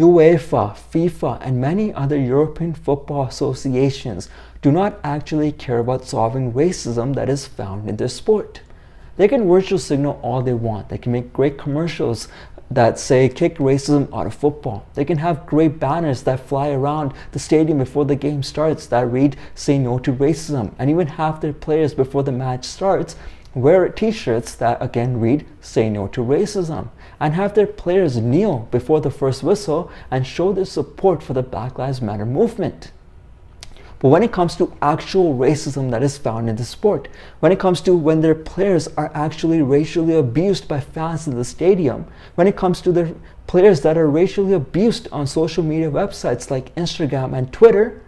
UEFA, FIFA, and many other European football associations do not actually care about solving racism that is found in their sport. They can virtual signal all they want. They can make great commercials that say kick racism out of football. They can have great banners that fly around the stadium before the game starts that read say no to racism, and even have their players before the match starts wear t-shirts that again read say no to racism, and have their players kneel before the first whistle and show their support for the Black Lives Matter movement. But when it comes to actual racism that is found in the sport, when it comes to when their players are actually racially abused by fans in the stadium, when it comes to their players that are racially abused on social media websites like Instagram and Twitter,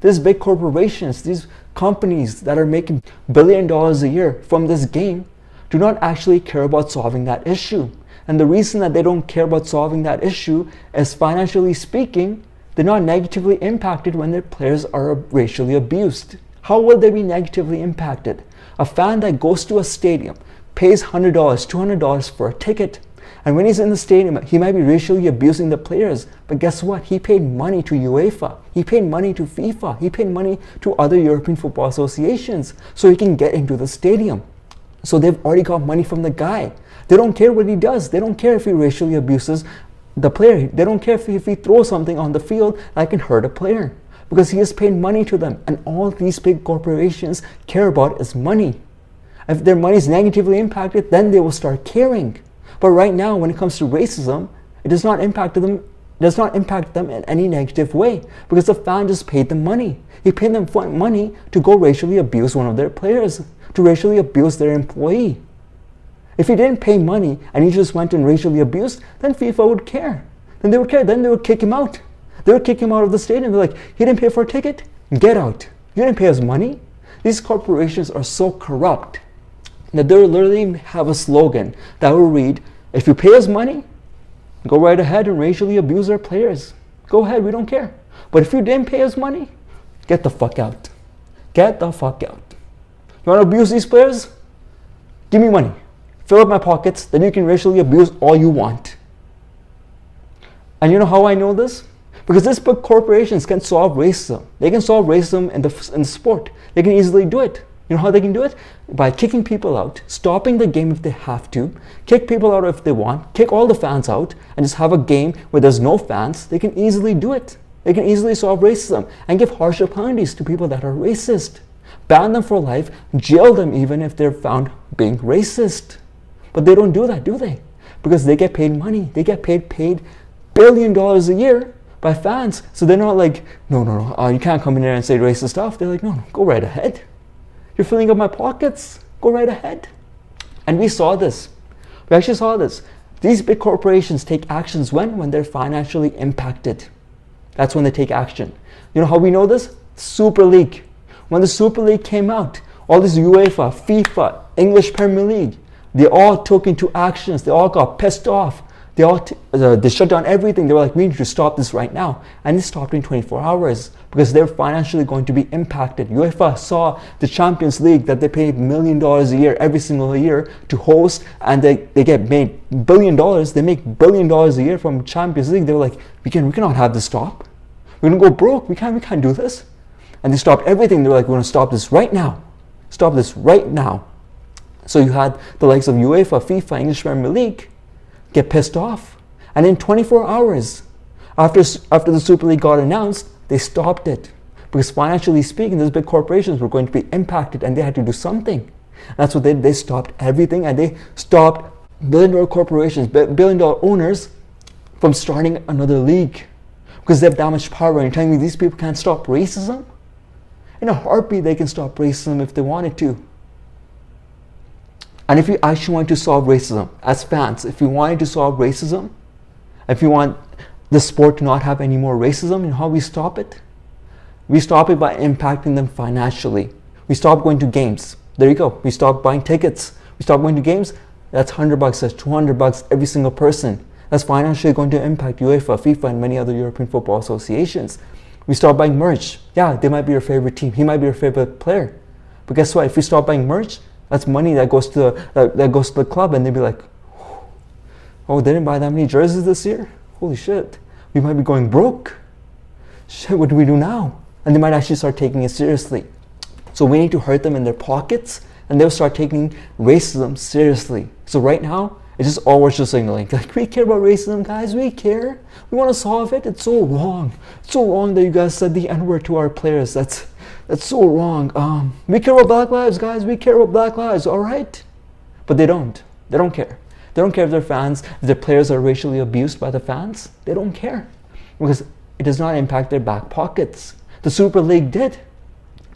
these big corporations, these companies that are making $1 billion a year from this game do not actually care about solving that issue. And the reason that they don't care about solving that issue is, financially speaking, they're not negatively impacted when their players are racially abused. How will they be negatively impacted? A fan that goes to a stadium, pays $100, $200 for a ticket, and when he's in the stadium, he might be racially abusing the players. But guess what? He paid money to UEFA. He paid money to FIFA. He paid money to other European football associations so he can get into the stadium. So they've already got money from the guy. They don't care what he does. They don't care if he racially abuses the player. They don't care if he throws something on the field that can hurt a player, because he has paid money to them. And all these big corporations care about is money. If their money is negatively impacted, then they will start caring. But right now, when it comes to racism, it does not impact them in any negative way, because the fan just paid them money. He paid them money to go racially abuse one of their players, to racially abuse their employee. If he didn't pay money and he just went and racially abused, then FIFA would care. Then they would care. Then they would kick him out. They would kick him out of the stadium. They're like, he didn't pay for a ticket? Get out. You didn't pay us money? These corporations are so corrupt that they literally have a slogan that will read, if you pay us money, go right ahead and racially abuse our players. Go ahead, we don't care. But if you didn't pay us money, get the fuck out. Get the fuck out. You want to abuse these players? Give me money. Fill up my pockets, then you can racially abuse all you want. And you know how I know this? Because these big corporations can solve racism. They can solve racism in the sport. They can easily do it. You know how they can do it? By kicking people out, stopping the game if they have to, kick people out if they want, kick all the fans out, and just have a game where there's no fans. They can easily do it. They can easily solve racism and give harsher penalties to people that are racist. Ban them for life, jail them even if they're found being racist. But they don't do that, do they? Because they get paid money. They get paid $1 billion a year by fans. So they're not like, no, you can't come in there and say racist stuff. They're like, no, go right ahead. You're filling up my pockets. Go right ahead. And we saw this. We actually saw this. These big corporations take actions when they're financially impacted. That's when they take action. You know how we know this? Super League. When the Super League came out, all this UEFA, FIFA, English Premier League, they all took into actions. They all got pissed off. They shut down everything. They were like, we need to stop this right now. And they stopped in 24 hours because they're financially going to be impacted. UEFA saw the Champions League that they pay $1 million a year every single year to host, and they get made $1 billion. They make $1 billion a year from Champions League. They were like, we cannot have this stop. We're gonna go broke. We can't do this. And they stopped everything. They were like, we're gonna stop this right now. Stop this right now. So you had the likes of UEFA, FIFA, English Premier League get pissed off. And in 24 hours, after the Super League got announced, they stopped it. Because financially speaking, those big corporations were going to be impacted and they had to do something. And that's what they stopped everything, and they stopped billion-dollar corporations, billion-dollar owners from starting another league. Because they have that much power. And you're telling me these people can't stop racism? In a heartbeat, they can stop racism if they wanted to. And if you actually want to solve racism, as fans, if you wanted to solve racism, if you want the sport to not have any more racism, you know how we stop it? We stop it by impacting them financially. We stop going to games. There you go. We stop buying tickets. We stop going to games. That's $100, that's $200 every single person. That's financially going to impact UEFA, FIFA, and many other European football associations. We stop buying merch. Yeah, they might be your favorite team. He might be your favorite player. But guess what? If we stop buying merch, that's money that goes to the club, and they'd be like, oh, they didn't buy that many jerseys this year? Holy shit. We might be going broke. Shit, what do we do now? And they might actually start taking it seriously. So we need to hurt them in their pockets, and they'll start taking racism seriously. So right now, it's just all virtual signaling. Like, we care about racism, guys. We care. We want to solve it. It's so wrong. It's so wrong that you guys said the N-word to our players. That's so wrong. We care about Black lives, guys. We care about Black lives. All right. But they don't. They don't care. They don't care if their fans, if their players are racially abused by the fans. They don't care because it does not impact their back pockets. The Super League did.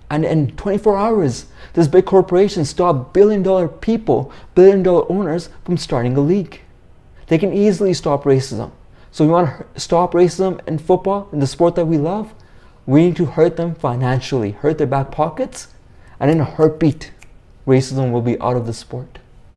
And in 24 hours, this big corporation stopped billion-dollar people, billion-dollar owners from starting a league. They can easily stop racism. So we want to stop racism in football, in the sport that we love. We need to hurt them financially, hurt their back pockets, and in a heartbeat, racism will be out of the sport.